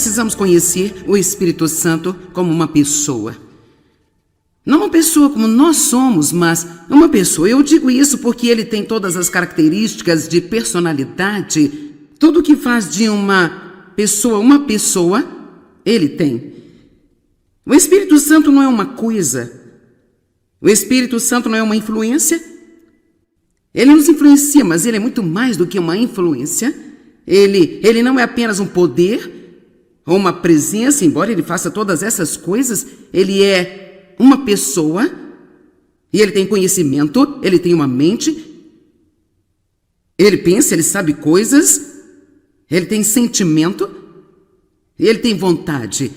precisamos conhecer o Espírito Santo como uma pessoa. Não uma pessoa como nós somos, mas uma pessoa. Eu digo isso porque ele tem todas as características de personalidade. Tudo que faz de uma pessoa, ele tem. O Espírito Santo não é uma coisa. O Espírito Santo não é uma influência. Ele nos influencia, mas ele é muito mais do que uma influência. Ele não é apenas um poder ou uma presença, embora ele faça todas essas coisas. Ele é uma pessoa e ele tem conhecimento, ele tem uma mente. Ele pensa, ele sabe coisas, ele tem sentimento e ele tem vontade.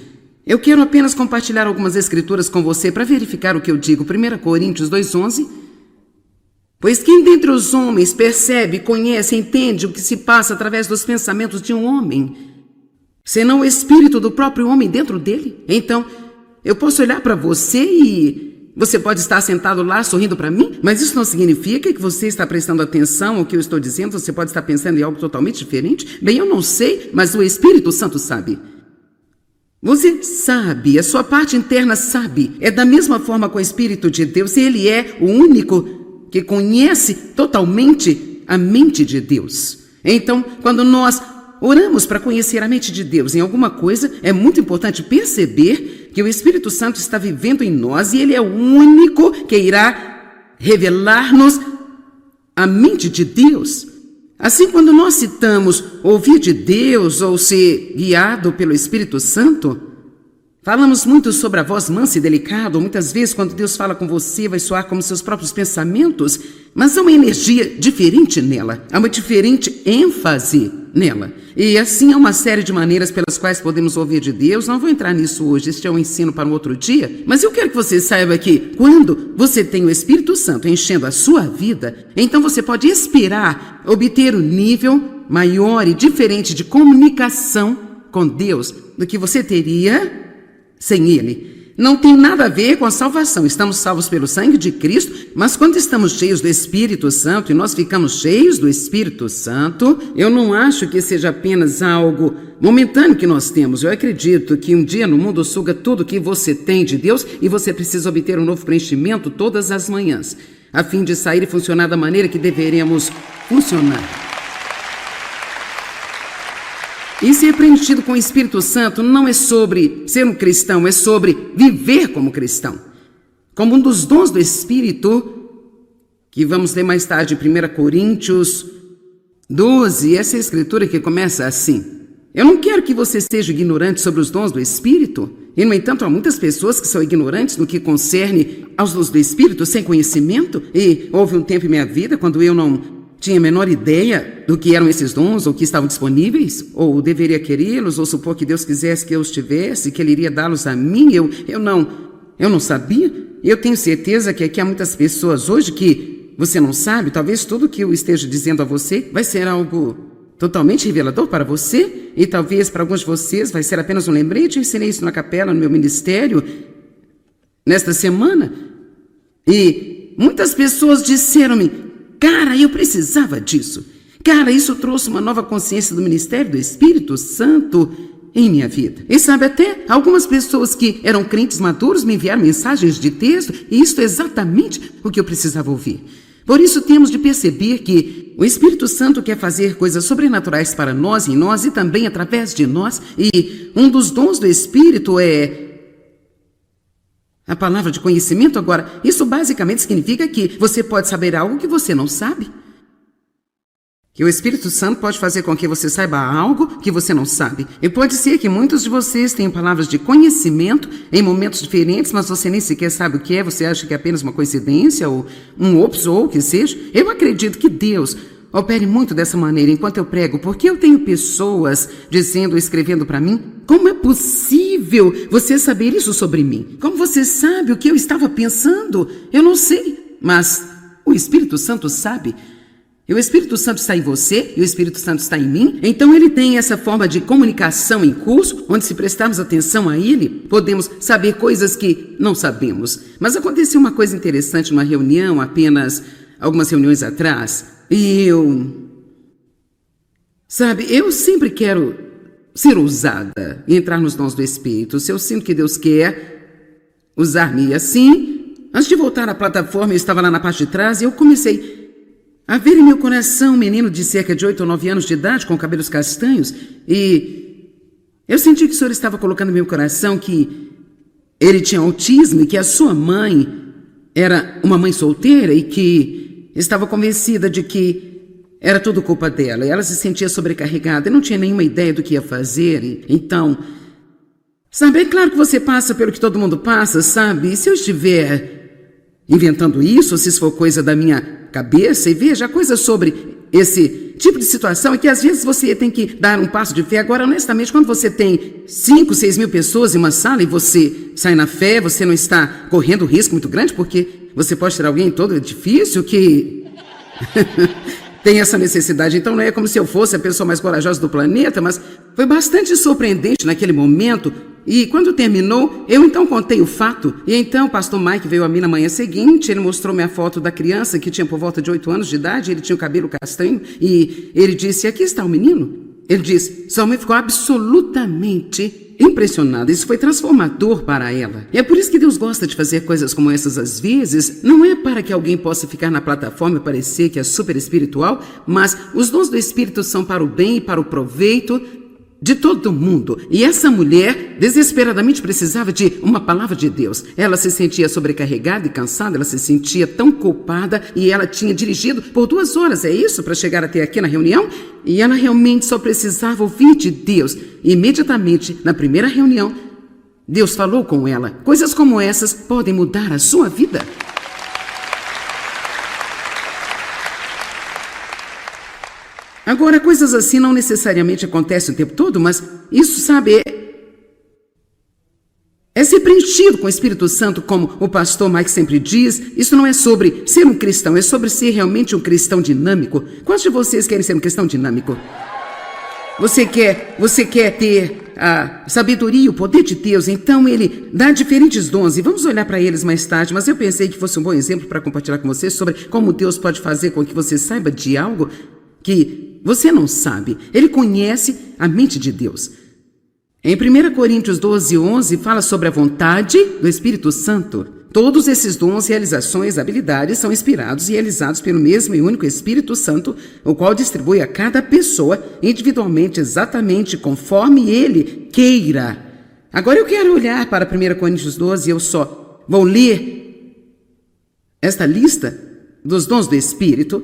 Eu quero apenas compartilhar algumas escrituras com você para verificar o que eu digo. 1 Coríntios 2:11. Pois quem dentre os homens percebe, conhece, entende o que se passa através dos pensamentos de um homem, senão o espírito do próprio homem dentro dele? Então, eu posso olhar para você e você pode estar sentado lá sorrindo para mim, mas isso não significa que você está prestando atenção ao que eu estou dizendo. Você pode estar pensando em algo totalmente diferente. Bem, eu não sei, mas o Espírito Santo sabe. Você sabe, a sua parte interna sabe. É da mesma forma com o Espírito de Deus. Ele é o único que conhece totalmente a mente de Deus. Então, quando nós oramos para conhecer a mente de Deus em alguma coisa, é muito importante perceber que o Espírito Santo está vivendo em nós e ele é o único que irá revelar-nos a mente de Deus. Assim, quando nós citamos ouvir de Deus ou ser guiado pelo Espírito Santo, falamos muito sobre a voz mansa e delicada. Muitas vezes, quando Deus fala com você, vai soar como seus próprios pensamentos, mas há uma energia diferente nela, há uma diferente ênfase nela. E assim há uma série de maneiras pelas quais podemos ouvir de Deus. Não vou entrar nisso hoje, este é um ensino para um outro dia, mas eu quero que você saiba que quando você tem o Espírito Santo enchendo a sua vida, então você pode esperar obter um nível maior e diferente de comunicação com Deus do que você teria sem ele. Não tem nada a ver com a salvação. Estamos salvos pelo sangue de Cristo, mas quando estamos cheios do Espírito Santo e nós ficamos cheios do Espírito Santo, eu não acho que seja apenas algo momentâneo que nós temos. Eu acredito que um dia no mundo suga tudo que você tem de Deus e você precisa obter um novo preenchimento todas as manhãs, a fim de sair e funcionar da maneira que deveremos funcionar. E ser preenchido com o Espírito Santo não é sobre ser um cristão, é sobre viver como cristão. Como um dos dons do Espírito, que vamos ler mais tarde em 1 Coríntios 12, essa escritura que começa assim. Eu não quero que você seja ignorante sobre os dons do Espírito. E, no entanto, há muitas pessoas que são ignorantes no que concerne aos dons do Espírito, sem conhecimento. E houve um tempo em minha vida quando eu não tinha a menor ideia do que eram esses dons, ou que estavam disponíveis, ou deveria querê-los, ou supor que Deus quisesse que eu os tivesse, que Ele iria dá-los a mim. Eu não sabia. Eu tenho certeza que aqui há muitas pessoas hoje que você não sabe. Talvez tudo que eu esteja dizendo a você vai ser algo totalmente revelador para você, e talvez para alguns de vocês vai ser apenas um lembrete. Eu ensinei isso na capela, no meu ministério, nesta semana, e muitas pessoas disseram-me: cara, eu precisava disso. Cara, isso trouxe uma nova consciência do ministério do Espírito Santo em minha vida. E sabe, até algumas pessoas que eram crentes maduros me enviaram mensagens de texto, e isso é exatamente o que eu precisava ouvir. Por isso temos de perceber que o Espírito Santo quer fazer coisas sobrenaturais para nós, em nós e também através de nós. E um dos dons do Espírito é a palavra de conhecimento. Agora, isso basicamente significa que você pode saber algo que você não sabe. Que o Espírito Santo pode fazer com que você saiba algo que você não sabe. E pode ser que muitos de vocês tenham palavras de conhecimento em momentos diferentes, mas você nem sequer sabe o que é. Você acha que é apenas uma coincidência, ou um ops, ou o que seja. Eu acredito que Deus opere muito dessa maneira enquanto eu prego, porque eu tenho pessoas dizendo, escrevendo para mim: como é possível você saber isso sobre mim? Como você sabe o que eu estava pensando? Eu não sei, mas o Espírito Santo sabe. E o Espírito Santo está em você, e o Espírito Santo está em mim. Então ele tem essa forma de comunicação em curso, onde, se prestarmos atenção a ele, podemos saber coisas que não sabemos. Mas aconteceu uma coisa interessante numa reunião, apenas algumas reuniões atrás, e eu sempre quero ser ousada e entrar nos dons do Espírito. Se eu sinto que Deus quer usar-me assim, antes de voltar à plataforma, eu estava lá na parte de trás e eu comecei a ver em meu coração um menino de cerca de 8 ou 9 anos de idade, com cabelos castanhos, e eu senti que o Senhor estava colocando no meu coração que ele tinha autismo e que a sua mãe era uma mãe solteira e que estava convencida de que era tudo culpa dela. E ela se sentia sobrecarregada e não tinha nenhuma ideia do que ia fazer. Então, sabe, é claro que você passa pelo que todo mundo passa, sabe? E se eu estiver inventando isso, ou se isso for coisa da minha cabeça, e veja, a coisa sobre esse tipo de situação é que às vezes você tem que dar um passo de fé. Agora, honestamente, quando você tem 5, 6 mil pessoas em uma sala e você sai na fé, você não está correndo risco muito grande, porque você pode ter alguém em todo o edifício que tem essa necessidade. Então não é como se eu fosse a pessoa mais corajosa do planeta, mas foi bastante surpreendente naquele momento. E quando terminou, eu então contei o fato. E então o pastor Mike veio a mim na manhã seguinte, ele mostrou-me a foto da criança que tinha por volta de 8 anos de idade, ele tinha o cabelo castanho, e ele disse, aqui está o menino. Ele disse, sua mãe ficou absolutamente impressionada. Isso foi transformador para ela. E é por isso que Deus gosta de fazer coisas como essas às vezes. Não é para que alguém possa ficar na plataforma e parecer que é super espiritual, mas os dons do Espírito são para o bem e para o proveito de todo mundo. E essa mulher desesperadamente precisava de uma palavra de Deus. Ela se sentia sobrecarregada e cansada, ela se sentia tão culpada e ela tinha dirigido por 2 horas, é isso, para chegar até aqui na reunião? E ela realmente só precisava ouvir de Deus. E imediatamente, na primeira reunião, Deus falou com ela. Coisas como essas podem mudar a sua vida. Agora, coisas assim não necessariamente acontecem o tempo todo, mas isso, sabe, é ser preenchido com o Espírito Santo, como o pastor Mike sempre diz. Isso não é sobre ser um cristão, é sobre ser realmente um cristão dinâmico. Quantos de vocês querem ser um cristão dinâmico? Você quer ter a sabedoria e o poder de Deus, então Ele dá diferentes dons, e vamos olhar para eles mais tarde, mas eu pensei que fosse um bom exemplo para compartilhar com vocês sobre como Deus pode fazer com que você saiba de algo que você não sabe. Ele conhece a mente de Deus. Em 1 Coríntios 12:11 fala sobre a vontade do Espírito Santo. Todos esses dons, realizações, habilidades são inspirados e realizados pelo mesmo e único Espírito Santo, o qual distribui a cada pessoa individualmente, exatamente conforme ele queira. Agora eu quero olhar para 1 Coríntios 12 e eu só vou ler esta lista dos dons do Espírito.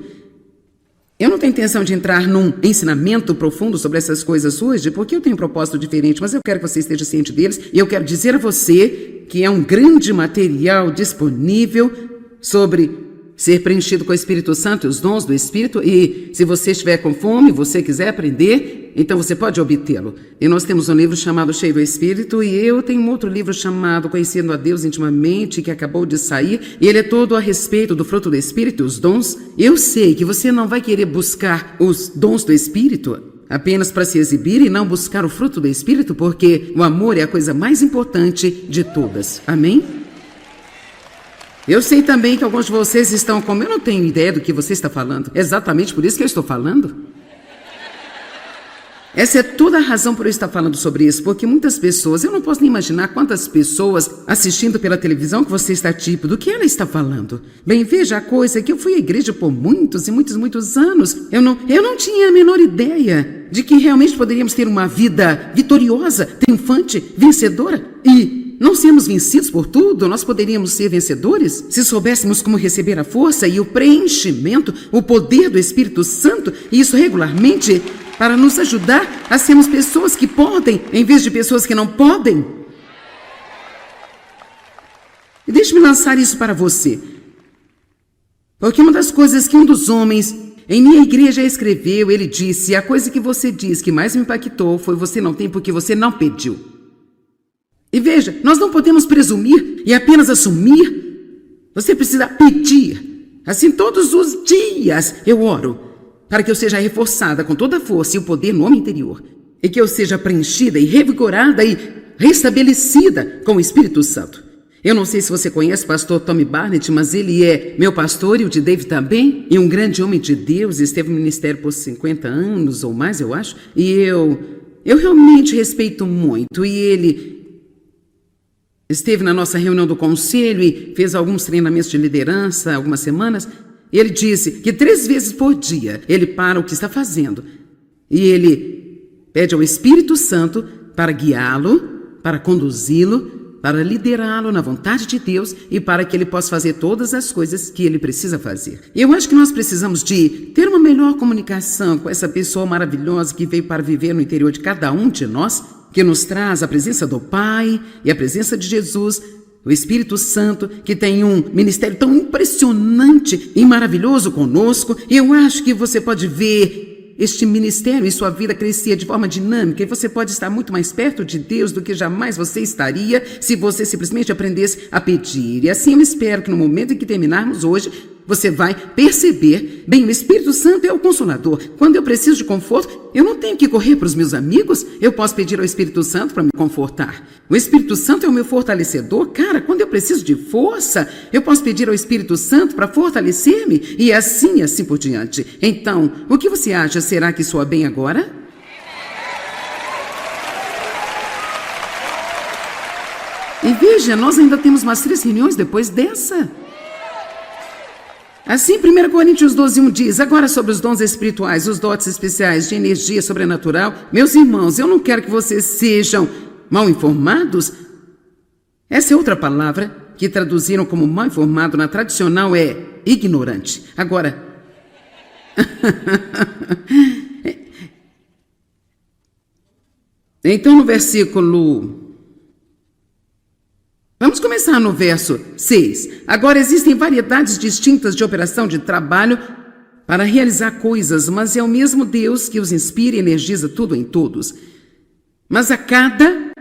Eu não tenho intenção de entrar num ensinamento profundo sobre essas coisas hoje, porque eu tenho um propósito diferente, mas eu quero que você esteja ciente deles, e eu quero dizer a você que é um grande material disponível sobre ser preenchido com o Espírito Santo e os dons do Espírito, e se você estiver com fome, você quiser aprender, então você pode obtê-lo. E nós temos um livro chamado Cheio do Espírito, e eu tenho um outro livro chamado Conhecendo a Deus Intimamente, que acabou de sair, e ele é todo a respeito do fruto do Espírito, os dons. Eu sei que você não vai querer buscar os dons do Espírito apenas para se exibir e não buscar o fruto do Espírito, porque o amor é a coisa mais importante de todas. Amém? Eu sei também que alguns de vocês estão como, eu não tenho ideia do que você está falando. É exatamente por isso que eu estou falando. Essa é toda a razão por eu estar falando sobre isso, porque muitas pessoas, eu não posso nem imaginar quantas pessoas assistindo pela televisão que você está tipo, do que ela está falando. Bem, veja a coisa, que eu fui à igreja por muitos e muitos anos. Eu não tinha a menor ideia de que realmente poderíamos ter uma vida vitoriosa, triunfante, vencedora e não sermos vencidos por tudo. Nós poderíamos ser vencedores se soubéssemos como receber a força e o preenchimento, o poder do Espírito Santo, e isso regularmente, para nos ajudar a sermos pessoas que podem, em vez de pessoas que não podem. E deixe-me lançar isso para você, porque uma das coisas que um dos homens em minha igreja escreveu, ele disse, a coisa que você diz que mais me impactou foi: você não tem porque você não pediu. E veja, nós não podemos presumir e apenas assumir. Você precisa pedir. Assim, todos os dias eu oro para que eu seja reforçada com toda a força e o poder no homem interior, e que eu seja preenchida e revigorada e restabelecida com o Espírito Santo. Eu não sei se você conhece o pastor Tommy Barnett, mas ele é meu pastor e o de David também, e um grande homem de Deus, esteve no ministério por 50 anos ou mais, eu acho, e eu eu realmente respeito muito, e ele esteve na nossa reunião do conselho e fez alguns treinamentos de liderança, algumas semanas, e ele disse que 3 vezes por dia ele para o que está fazendo e ele pede ao Espírito Santo para guiá-lo, para conduzi-lo, para liderá-lo na vontade de Deus e para que ele possa fazer todas as coisas que ele precisa fazer. Eu acho que nós precisamos de ter uma melhor comunicação com essa pessoa maravilhosa que veio para viver no interior de cada um de nós, que nos traz a presença do Pai e a presença de Jesus, o Espírito Santo, que tem um ministério tão impressionante e maravilhoso conosco. E eu acho que você pode ver este ministério e sua vida crescia de forma dinâmica, e você pode estar muito mais perto de Deus do que jamais você estaria se você simplesmente aprendesse a pedir. E assim eu espero que no momento em que terminarmos hoje, você vai perceber, bem, o Espírito Santo é o Consolador. Quando eu preciso de conforto, eu não tenho que correr para os meus amigos, eu posso pedir ao Espírito Santo para me confortar. O Espírito Santo é o meu fortalecedor. Cara, quando eu preciso de força, eu posso pedir ao Espírito Santo para fortalecer-me, e assim por diante. Então, o que você acha? Será que soa bem agora? E veja, nós ainda temos mais 3 reuniões depois dessa. Assim, 1 Coríntios 12:1 diz: agora sobre os dons espirituais, os dotes especiais de energia sobrenatural, meus irmãos, eu não quero que vocês sejam mal informados. Essa é outra palavra que traduziram como mal informado na tradicional é ignorante. Agora, então no versículo... Vamos começar no verso 6. Agora existem variedades distintas de operação de trabalho para realizar coisas, mas é o mesmo Deus que os inspira e energiza tudo em todos. Mas a cada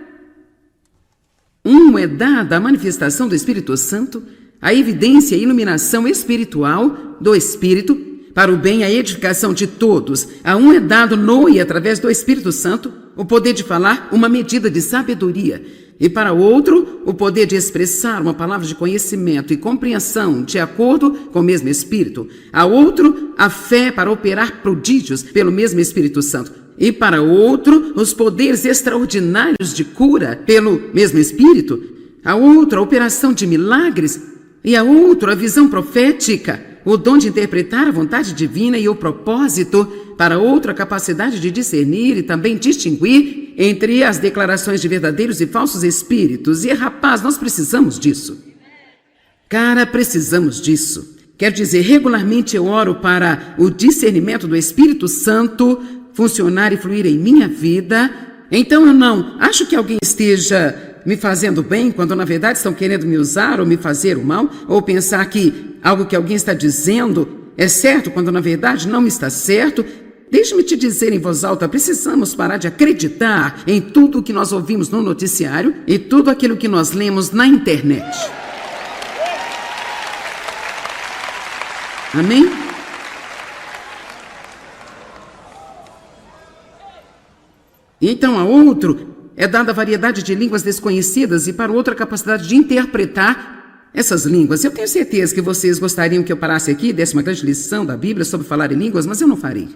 um é dada a manifestação do Espírito Santo, a evidência e a iluminação espiritual do Espírito, para o bem e a edificação de todos. A um é dado no e através do Espírito Santo o poder de falar uma medida de sabedoria, e para outro o poder de expressar uma palavra de conhecimento e compreensão de acordo com o mesmo Espírito. A outro a fé para operar prodígios pelo mesmo Espírito Santo. E para outro os poderes extraordinários de cura pelo mesmo Espírito. A outro a operação de milagres. E a outro a visão profética, o dom de interpretar a vontade divina e o propósito. Para outro a capacidade de discernir e também distinguir entre as declarações de verdadeiros e falsos espíritos. E rapaz, nós precisamos disso. Cara, precisamos disso. Quer dizer, regularmente eu oro para o discernimento do Espírito Santo funcionar e fluir em minha vida. Então eu não acho que alguém esteja me fazendo bem, quando na verdade estão querendo me usar ou me fazer o mal, ou pensar que algo que alguém está dizendo é certo, quando na verdade não está certo. Deixe-me te dizer em voz alta, precisamos parar de acreditar em tudo o que nós ouvimos no noticiário e tudo aquilo que nós lemos na internet. Amém? Então a outro é dada a variedade de línguas desconhecidas e para outro a capacidade de interpretar essas línguas. Eu tenho certeza que vocês gostariam que eu parasse aqui e desse uma grande lição da Bíblia sobre falar em línguas, mas eu não farei.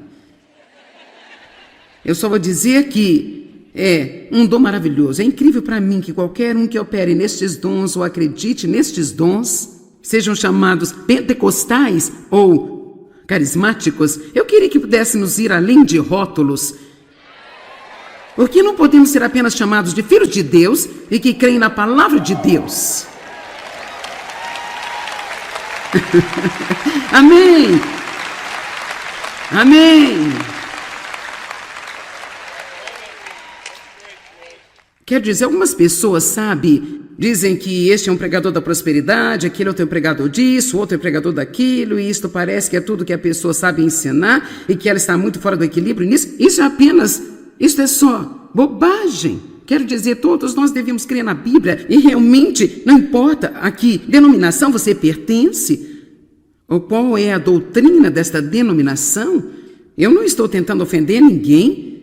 Eu só vou dizer que é um dom maravilhoso. É incrível para mim que qualquer um que opere nestes dons ou acredite nestes dons, sejam chamados pentecostais ou carismáticos, eu queria que pudéssemos ir além de rótulos. Porque não podemos ser apenas chamados de filhos de Deus e que creem na palavra de Deus. Amém. Amém. Quer dizer, algumas pessoas, dizem que este é um pregador da prosperidade, aquele outro é um pregador disso, outro é um pregador daquilo, e isto parece que é tudo que a pessoa sabe ensinar e que ela está muito fora do equilíbrio nisso. Isso é só bobagem. Quero dizer, todos nós devemos crer na Bíblia e realmente, não importa a que denominação você pertence ou qual é a doutrina desta denominação, eu não estou tentando ofender ninguém,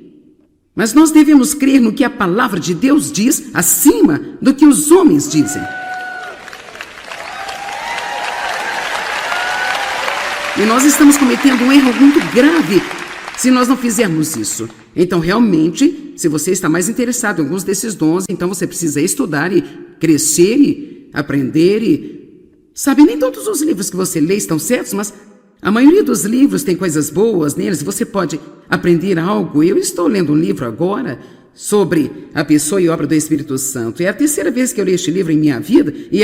mas nós devemos crer no que a palavra de Deus diz acima do que os homens dizem. E nós estamos cometendo um erro muito grave se nós não fizermos isso. Então, realmente, Se você está mais interessado em alguns desses dons, então você precisa estudar e crescer e aprender e... Sabe, nem todos os livros que você lê estão certos, mas a maioria dos livros tem coisas boas neles. Você pode aprender algo. Eu estou lendo um livro agora sobre a pessoa e obra do Espírito Santo. É a terceira vez que eu leio este livro em minha vida e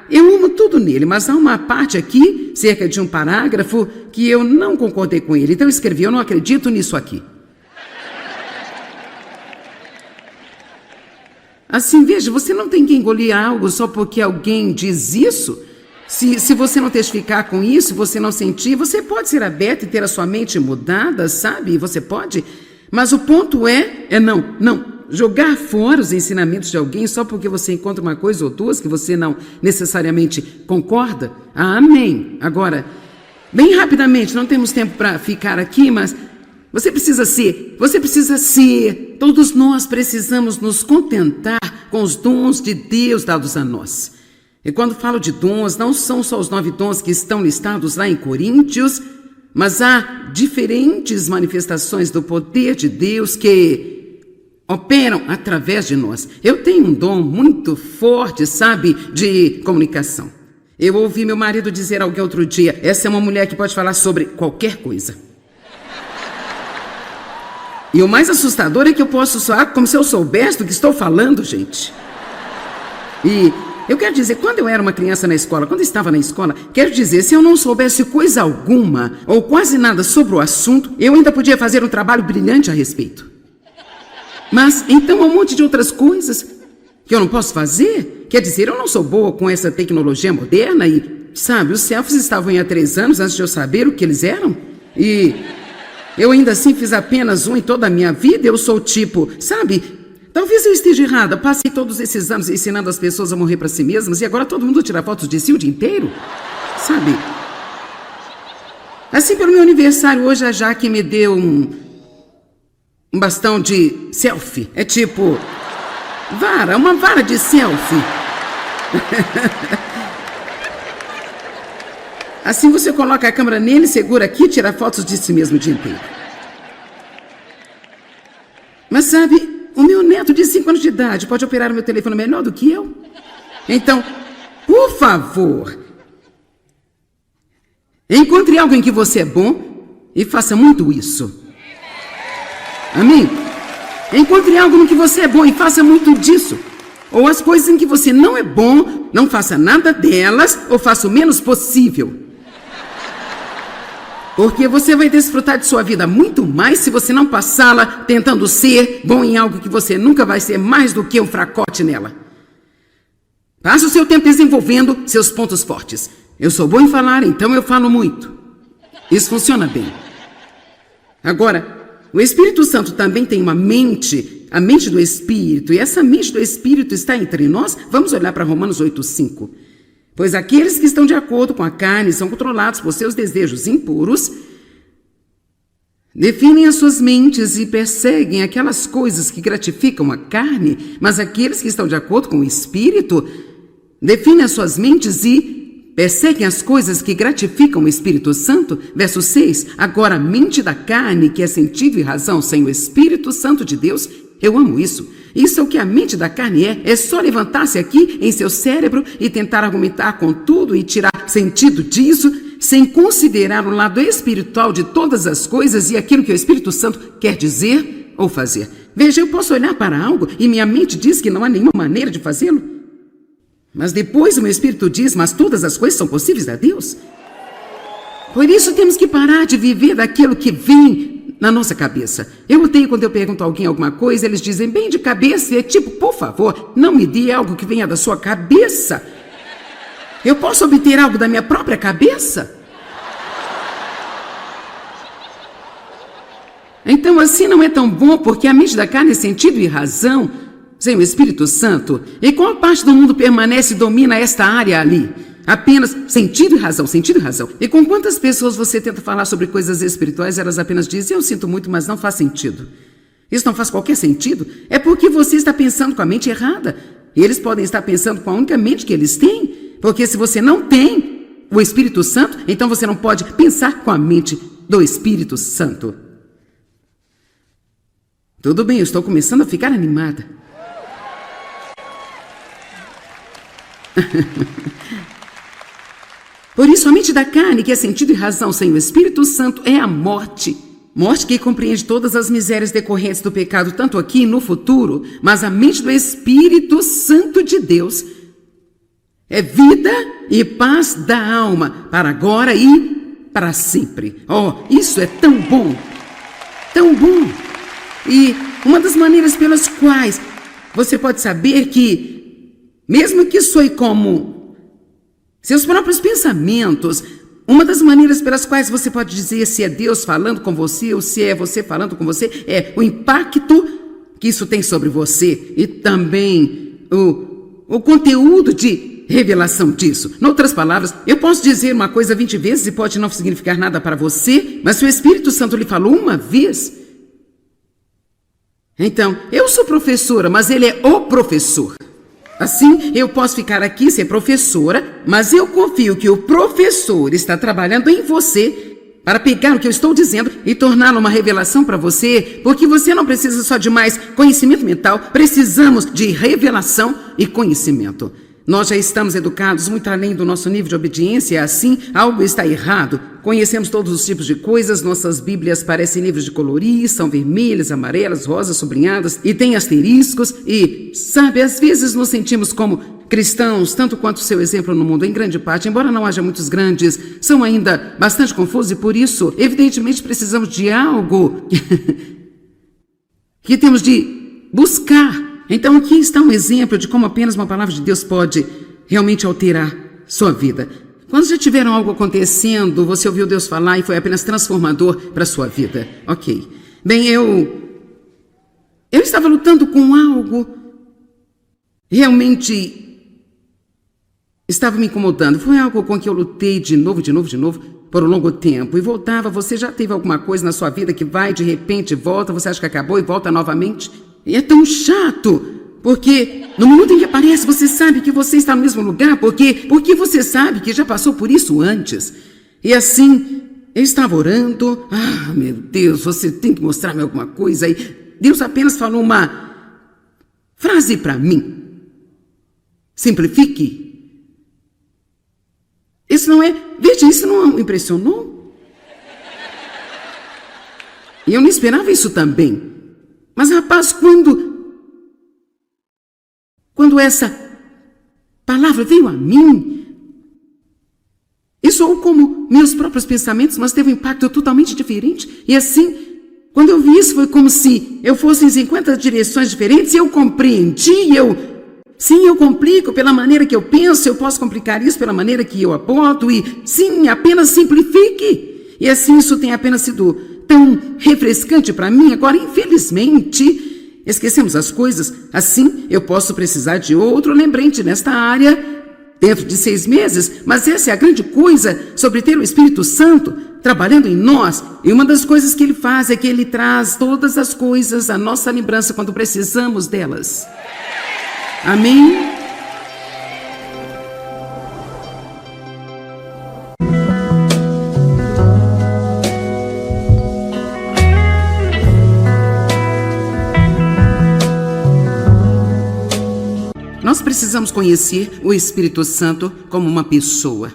eu amo tudo nele, mas há uma parte aqui, cerca de um parágrafo, que eu não concordei com ele. Então eu escrevi: eu não acredito nisso aqui. Assim, veja, você não tem que engolir algo só porque alguém diz isso. Se você não testificar com isso, você não sentir, você pode ser aberto e ter a sua mente mudada, sabe? Você pode. Mas o ponto é não jogar fora os ensinamentos de alguém só porque você encontra uma coisa ou duas que você não necessariamente concorda. Amém. Agora, bem rapidamente, não temos tempo para ficar aqui, mas você precisa ser, todos nós precisamos nos contentar com os dons de Deus dados a nós. E quando falo de dons, não são só os 9 dons que estão listados lá em Coríntios, mas há diferentes manifestações do poder de Deus que operam através de nós. Eu tenho um dom muito forte, sabe, de comunicação. Eu ouvi meu marido dizer a alguém outro dia: essa é uma mulher que pode falar sobre qualquer coisa. E o mais assustador é que eu posso soar como se eu soubesse do que estou falando, gente. E eu quero dizer, quando eu era uma criança na escola, quando eu estava na escola, quero dizer, se eu não soubesse coisa alguma ou quase nada sobre o assunto, eu ainda podia fazer um trabalho brilhante a respeito. Mas, então, há um monte de outras coisas que eu não posso fazer. Quer dizer, eu não sou boa com essa tecnologia moderna e, sabe, os selfies estavam aí há 3 anos antes de eu saber o que eles eram. E eu ainda assim fiz apenas um em toda a minha vida. Eu sou tipo, sabe, talvez eu esteja errada. Passei todos esses anos ensinando as pessoas a morrer para si mesmas e agora todo mundo tira fotos de si o dia inteiro, sabe? Assim, pelo meu aniversário hoje, a Jaque me deu um bastão de selfie. É tipo uma vara de selfie. Assim você coloca a câmera nele, segura aqui e tira fotos de si mesmo o dia inteiro. Mas sabe, o meu neto de 5 anos de idade pode operar o meu telefone melhor do que eu. Então, por favor, encontre algo em que você é bom e faça muito isso. Amém? Encontre algo no que você é bom e faça muito disso. Ou as coisas em que você não é bom, não faça nada delas ou faça o menos possível. Porque você vai desfrutar de sua vida muito mais se você não passá-la tentando ser bom em algo que você nunca vai ser mais do que um fracote nela. Passe o seu tempo desenvolvendo seus pontos fortes. Eu sou bom em falar, então eu falo muito. Isso funciona bem. Agora, o Espírito Santo também tem uma mente, a mente do Espírito, e essa mente do Espírito está entre nós. Vamos olhar para Romanos 8:5. Pois aqueles que estão de acordo com a carne são controlados por seus desejos impuros, definem as suas mentes e perseguem aquelas coisas que gratificam a carne, mas aqueles que estão de acordo com o Espírito definem as suas mentes e perseguem as coisas que gratificam o Espírito Santo. Verso 6, agora a mente da carne, que é sentido e razão sem o Espírito Santo de Deus, eu amo isso. Isso é o que a mente da carne é só levantar-se aqui em seu cérebro e tentar argumentar com tudo e tirar sentido disso, sem considerar o lado espiritual de todas as coisas e aquilo que o Espírito Santo quer dizer ou fazer. Veja, eu posso olhar para algo e minha mente diz que não há nenhuma maneira de fazê-lo. Mas depois o meu espírito diz, mas todas as coisas são possíveis a Deus. Por isso temos que parar de viver daquilo que vem na nossa cabeça. Eu odeio quando eu pergunto a alguém alguma coisa, eles dizem bem de cabeça, e é tipo, por favor, não me dê algo que venha da sua cabeça. Eu posso obter algo da minha própria cabeça? Então assim não é tão bom, porque a mente da carne é sentido e razão sem o Espírito Santo. E qual parte do mundo permanece e domina esta área ali? Apenas sentido e razão, sentido e razão. E com quantas pessoas você tenta falar sobre coisas espirituais, elas apenas dizem, eu sinto muito, mas não faz sentido. Isso não faz qualquer sentido. É porque você está pensando com a mente errada. E eles podem estar pensando com a única mente que eles têm. Porque se você não tem o Espírito Santo, então você não pode pensar com a mente do Espírito Santo. Tudo bem, eu estou começando a ficar animada. Por isso, a mente da carne, que é sentido e razão sem o Espírito Santo, é a morte. Morte que compreende todas as misérias decorrentes do pecado, tanto aqui e no futuro, mas a mente do Espírito Santo de Deus é vida e paz da alma, para agora e para sempre. Oh, isso é tão bom! Tão bom! E uma das maneiras pelas quais você pode saber que, mesmo que soe como seus próprios pensamentos, uma das maneiras pelas quais você pode dizer se é Deus falando com você ou se é você falando com você é o impacto que isso tem sobre você e também o conteúdo de revelação disso. Em outras palavras, eu posso dizer uma coisa 20 vezes e pode não significar nada para você, mas se o Espírito Santo lhe falou uma vez, então, eu sou professora, mas ele é o professor. Assim, eu posso ficar aqui ser professora, mas eu confio que o professor está trabalhando em você para pegar o que eu estou dizendo e torná-lo uma revelação para você, porque você não precisa só de mais conhecimento mental, precisamos de revelação e conhecimento. Nós já estamos educados muito além do nosso nível de obediência, assim, algo está errado. Conhecemos todos os tipos de coisas, nossas bíblias parecem livros de colorir, são vermelhas, amarelas, rosas, sublinhadas e têm asteriscos e, sabe, às vezes nos sentimos como cristãos, tanto quanto seu exemplo no mundo, em grande parte, embora não haja muitos grandes, são ainda bastante confusos e por isso, evidentemente, precisamos de algo que temos de buscar. Então aqui está um exemplo de como apenas uma palavra de Deus pode realmente alterar sua vida. Quando já tiveram algo acontecendo, você ouviu Deus falar e foi apenas transformador para a sua vida. Ok. Bem, eu estava lutando com algo, realmente estava me incomodando. Foi algo com que eu lutei de novo, por um longo tempo. E voltava, você já teve alguma coisa na sua vida que vai, de repente, volta, você acha que acabou e volta novamente? E é tão chato, porque no minuto em que aparece, você sabe que você está no mesmo lugar, porque você sabe que já passou por isso antes. E assim, eu estava orando, meu Deus, você tem que mostrar-me alguma coisa. E Deus apenas falou uma frase para mim. Simplifique. Isso não o impressionou? E eu não esperava isso também. Mas, rapaz, quando essa palavra veio a mim, isso soou como meus próprios pensamentos, mas teve um impacto totalmente diferente. E assim, quando eu vi isso, foi como se eu fosse em 50 direções diferentes e eu compreendi, sim, eu complico pela maneira que eu penso, eu posso complicar isso pela maneira que eu aponto e, sim, apenas simplifique. E assim, isso tem apenas sido tão refrescante para mim. Agora, infelizmente, esquecemos as coisas. Assim, eu posso precisar de outro lembrete nesta área dentro de 6 meses, mas essa é a grande coisa sobre ter o Espírito Santo trabalhando em nós. E uma das coisas que ele faz é que ele traz todas as coisas à nossa lembrança quando precisamos delas. Amém? Nós precisamos conhecer o Espírito Santo como uma pessoa.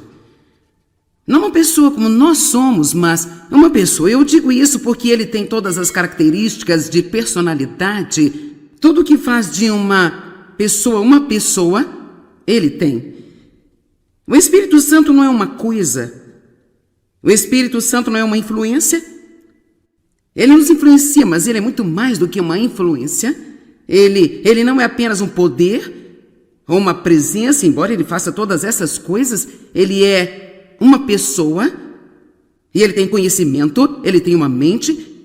Não uma pessoa como nós somos, mas uma pessoa. Eu digo isso porque ele tem todas as características de personalidade. Tudo que faz de uma pessoa, ele tem. O Espírito Santo não é uma coisa. O Espírito Santo não é uma influência. Ele nos influencia, mas ele é muito mais do que uma influência. Ele não é apenas um poder ou uma presença, embora ele faça todas essas coisas, ele é uma pessoa, e ele tem conhecimento, ele tem uma mente,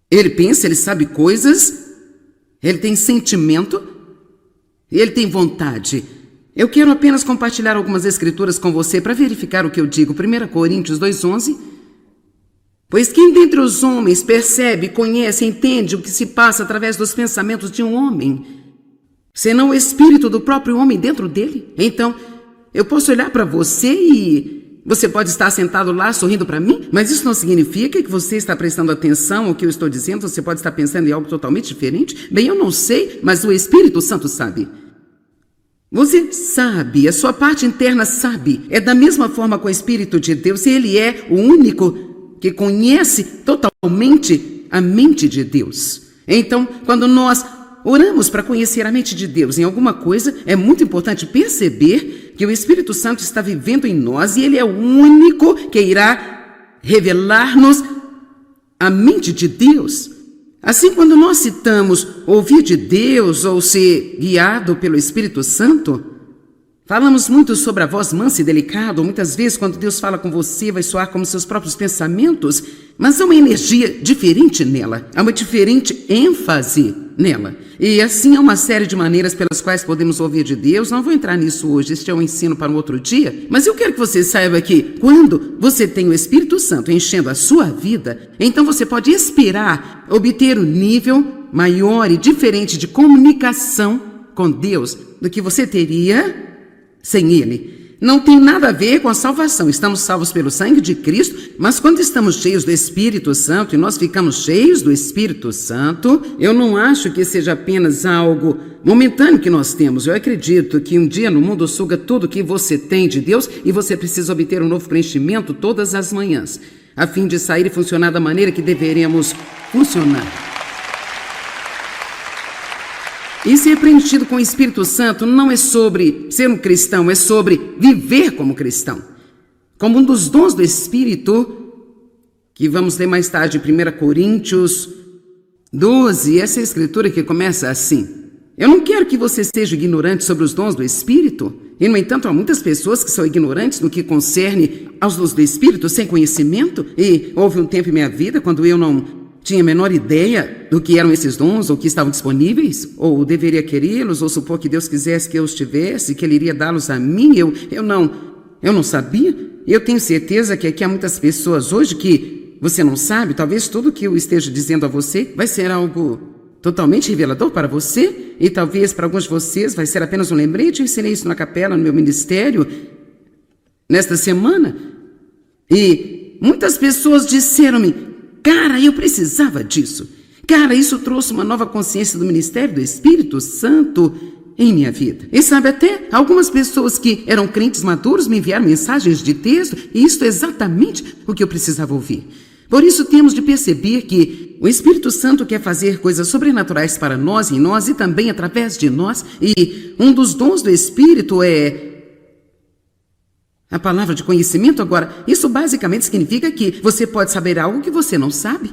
ele pensa, ele sabe coisas, ele tem sentimento, e ele tem vontade. Eu quero apenas compartilhar algumas escrituras com você para verificar o que eu digo. 1 Coríntios 2:11. Pois quem dentre os homens percebe, conhece, entende o que se passa através dos pensamentos de um homem, senão o espírito do próprio homem dentro dele? Então, eu posso olhar para você e você pode estar sentado lá sorrindo para mim, mas isso não significa que você está prestando atenção ao que eu estou dizendo. Você pode estar pensando em algo totalmente diferente. Bem, eu não sei, mas o Espírito Santo sabe. Você sabe, a sua parte interna sabe. É da mesma forma com o Espírito de Deus. Ele é o único que conhece totalmente a mente de Deus. Então, quando nós oramos para conhecer a mente de Deus em alguma coisa, é muito importante perceber que o Espírito Santo está vivendo em nós e ele é o único que irá revelar-nos a mente de Deus. Assim, quando nós citamos ouvir de Deus ou ser guiado pelo Espírito Santo, falamos muito sobre a voz mansa e delicada. Muitas vezes, quando Deus fala com você, vai soar como seus próprios pensamentos, mas há uma energia diferente nela, há uma diferente ênfase nela. E assim há uma série de maneiras pelas quais podemos ouvir de Deus. Não vou entrar nisso hoje, este é um ensino para um outro dia, mas eu quero que você saiba que quando você tem o Espírito Santo enchendo a sua vida, então você pode esperar obter um nível maior e diferente de comunicação com Deus do que você teria sem Ele. Não tem nada a ver com a salvação. Estamos salvos pelo sangue de Cristo, mas quando estamos cheios do Espírito Santo e nós ficamos cheios do Espírito Santo, eu não acho que seja apenas algo momentâneo que nós temos. Eu acredito que um dia no mundo suga tudo que você tem de Deus e você precisa obter um novo preenchimento todas as manhãs, a fim de sair e funcionar da maneira que deveremos funcionar. E ser preenchido com o Espírito Santo não é sobre ser um cristão, é sobre viver como cristão. Como um dos dons do Espírito, que vamos ler mais tarde em 1 Coríntios 12, essa escritura que começa assim: eu não quero que você seja ignorante sobre os dons do Espírito. E, no entanto, há muitas pessoas que são ignorantes no que concerne aos dons do Espírito, sem conhecimento. E houve um tempo em minha vida quando eu não tinha a menor ideia do que eram esses dons, ou que estavam disponíveis, ou deveria querê-los, ou supor que Deus quisesse que eu os tivesse, que Ele iria dá-los a mim. Eu não sabia. Eu tenho certeza que aqui há muitas pessoas hoje que você não sabe. Talvez tudo que eu esteja dizendo a você vai ser algo totalmente revelador para você, e talvez para alguns de vocês vai ser apenas um lembrete. Eu ensinei isso na capela, no meu ministério, nesta semana, e muitas pessoas disseram-me: cara, eu precisava disso. Cara, isso trouxe uma nova consciência do ministério do Espírito Santo em minha vida. E sabe, até algumas pessoas que eram crentes maduros me enviaram mensagens de texto, e isso é exatamente o que eu precisava ouvir. Por isso temos de perceber que o Espírito Santo quer fazer coisas sobrenaturais para nós, em nós e também através de nós. E um dos dons do Espírito é a palavra de conhecimento. Agora, isso basicamente significa que você pode saber algo que você não sabe.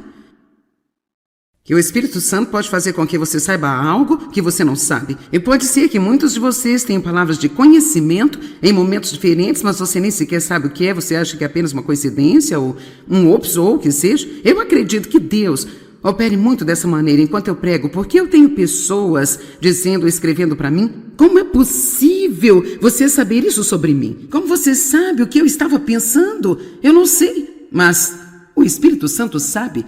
Que o Espírito Santo pode fazer com que você saiba algo que você não sabe. E pode ser que muitos de vocês tenham palavras de conhecimento em momentos diferentes, mas você nem sequer sabe o que é. Você acha que é apenas uma coincidência, ou um ops, ou o que seja. Eu acredito que Deus opere muito dessa maneira enquanto eu prego, porque eu tenho pessoas dizendo, escrevendo para mim: como é possível você saber isso sobre mim? Como você sabe o que eu estava pensando? Eu não sei, mas o Espírito Santo sabe.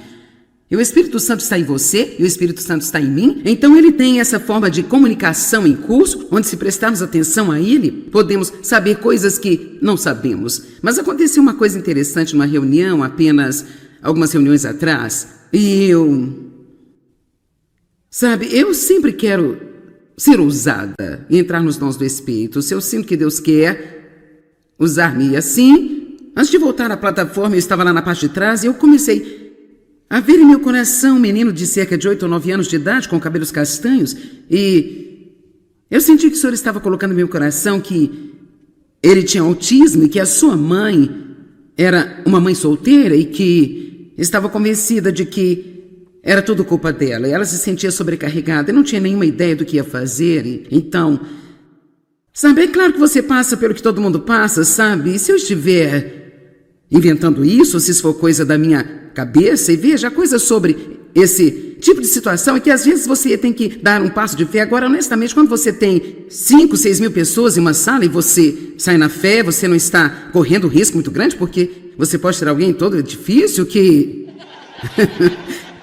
E o Espírito Santo está em você, e o Espírito Santo está em mim. Então ele tem essa forma de comunicação em curso, onde, se prestarmos atenção a ele, podemos saber coisas que não sabemos. Mas aconteceu uma coisa interessante numa reunião, apenas algumas reuniões atrás, e eu sempre quero ser ousada e entrar nos dons do Espírito. Se eu sinto que Deus quer usar-me assim, antes de voltar à plataforma, eu estava lá na parte de trás e eu comecei a ver em meu coração um menino de cerca de 8 ou 9 anos de idade, com cabelos castanhos, e eu senti que o Senhor estava colocando no meu coração que ele tinha autismo e que a sua mãe era uma mãe solteira e que estava convencida de que era tudo culpa dela. E ela se sentia sobrecarregada e não tinha nenhuma ideia do que ia fazer. Então, sabe, é claro que você passa pelo que todo mundo passa, sabe? E se eu estiver inventando isso, se isso for coisa da minha cabeça, e veja, a coisa sobre esse tipo de situação é que às vezes você tem que dar um passo de fé. Agora, honestamente, quando você tem 5, 6 mil pessoas em uma sala e você sai na fé, você não está correndo um risco muito grande, porque você pode ter alguém em todo o edifício que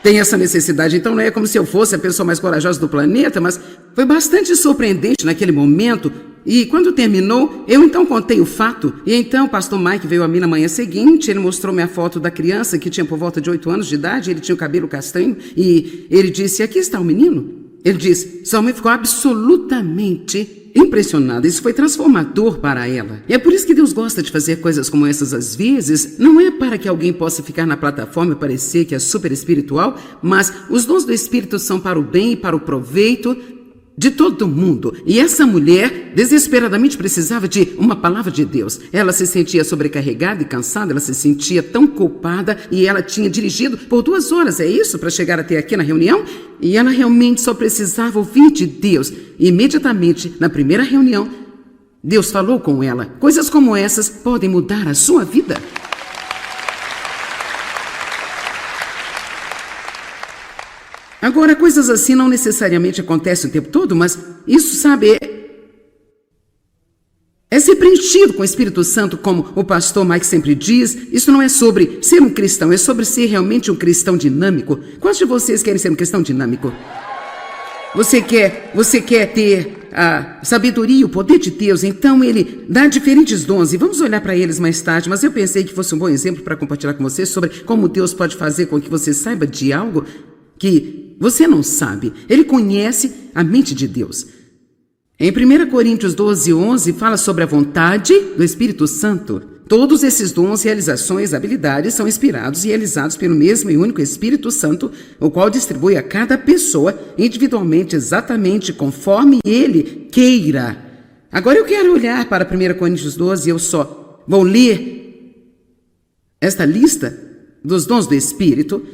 tem essa necessidade. Então não é como se eu fosse a pessoa mais corajosa do planeta, mas foi bastante surpreendente naquele momento E quando terminou, eu então contei o fato. E então o pastor Mike veio a mim na manhã seguinte, ele mostrou-me a foto da criança que tinha por volta de 8 anos de idade, ele tinha o cabelo castanho, e ele disse, aqui está o menino. Ele disse, sua mãe ficou absolutamente impressionada. Isso foi transformador para ela. E é por isso que Deus gosta de fazer coisas como essas às vezes. Não é para que alguém possa ficar na plataforma e parecer que é super espiritual, mas os dons do Espírito são para o bem e para o proveito de todo mundo. E essa mulher desesperadamente precisava de uma palavra de Deus. Ela se sentia sobrecarregada e cansada, ela se sentia tão culpada e ela tinha dirigido por 2 horas, é isso, para chegar até aqui na reunião? E ela realmente só precisava ouvir de Deus. E imediatamente, na primeira reunião, Deus falou com ela. Coisas como essas podem mudar a sua vida. Agora, coisas assim não necessariamente acontecem o tempo todo, mas isso, sabe, é ser preenchido com o Espírito Santo, como o pastor Mike sempre diz. Isso não é sobre ser um cristão, é sobre ser realmente um cristão dinâmico. Quantos de vocês querem ser um cristão dinâmico? Você quer ter a sabedoria, o poder de Deus, então Ele dá diferentes dons, e vamos olhar para eles mais tarde, mas eu pensei que fosse um bom exemplo para compartilhar com vocês sobre como Deus pode fazer com que você saiba de algo que você não sabe. Ele conhece a mente de Deus. Em 1 Coríntios 12:11 fala sobre a vontade do Espírito Santo. Todos esses dons, realizações, habilidades são inspirados e realizados pelo mesmo e único Espírito Santo, o qual distribui a cada pessoa individualmente, exatamente conforme ele queira. Agora eu quero olhar para 1 Coríntios 12 e eu só vou ler esta lista dos dons do Espírito.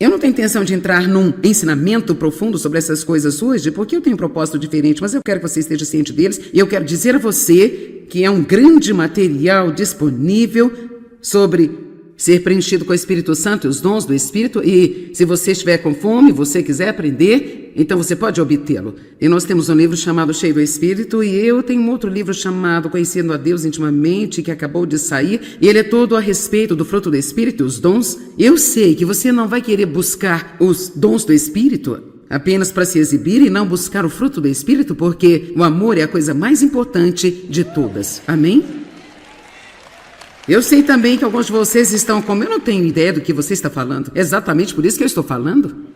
Eu não tenho intenção de entrar num ensinamento profundo sobre essas coisas hoje, porque eu tenho um propósito diferente, mas eu quero que você esteja ciente deles, e eu quero dizer a você que é um grande material disponível sobre ser preenchido com o Espírito Santo e os dons do Espírito, e se você estiver com fome, você quiser aprender, então você pode obtê-lo. E nós temos um livro chamado Cheio do Espírito, e eu tenho um outro livro chamado Conhecendo a Deus Intimamente, que acabou de sair, e ele é todo a respeito do fruto do Espírito, os dons. Eu sei que você não vai querer buscar os dons do Espírito apenas para se exibir e não buscar o fruto do Espírito, porque o amor é a coisa mais importante de todas. Amém? Eu sei também que alguns de vocês estão como, eu não tenho ideia do que você está falando. Exatamente por isso que eu estou falando.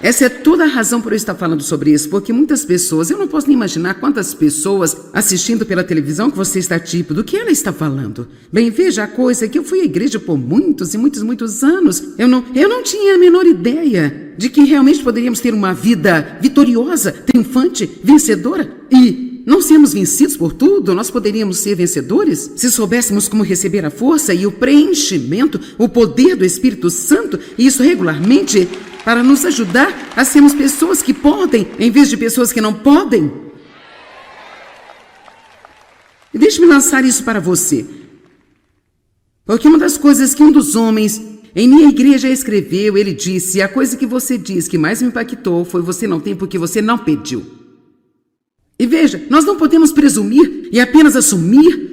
Essa é toda a razão por eu estar falando sobre isso, porque muitas pessoas, eu não posso nem imaginar quantas pessoas assistindo pela televisão que você está tipo, do que ela está falando. Bem, veja a coisa, que eu fui à igreja por muitos e muitos anos. Eu não tinha a menor ideia de que realmente poderíamos ter uma vida vitoriosa, triunfante, vencedora e não sermos vencidos por tudo. Nós poderíamos ser vencedores se soubéssemos como receber a força e o preenchimento, o poder do Espírito Santo, e isso regularmente, para nos ajudar a sermos pessoas que podem, em vez de pessoas que não podem. E deixe-me lançar isso para você, porque uma das coisas que um dos homens em minha igreja escreveu, ele disse, a coisa que você diz que mais me impactou foi: você não tem porque você não pediu. E veja, nós não podemos presumir e apenas assumir.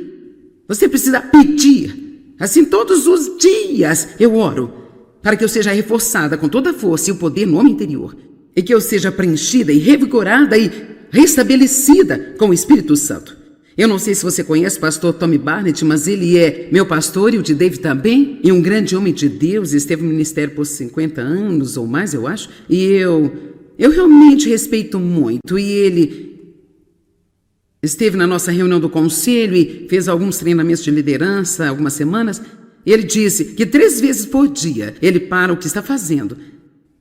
Você precisa pedir. Assim, todos os dias eu oro para que eu seja reforçada com toda a força e o poder no homem interior, e que eu seja preenchida e revigorada e restabelecida com o Espírito Santo. Eu não sei se você conhece o pastor Tommy Barnett, mas ele é meu pastor e o de David também, e um grande homem de Deus, esteve no ministério por 50 anos ou mais, eu acho, e eu realmente respeito muito, e ele esteve na nossa reunião do conselho e fez alguns treinamentos de liderança, algumas semanas. Ele disse que 3 vezes por dia ele para o que está fazendo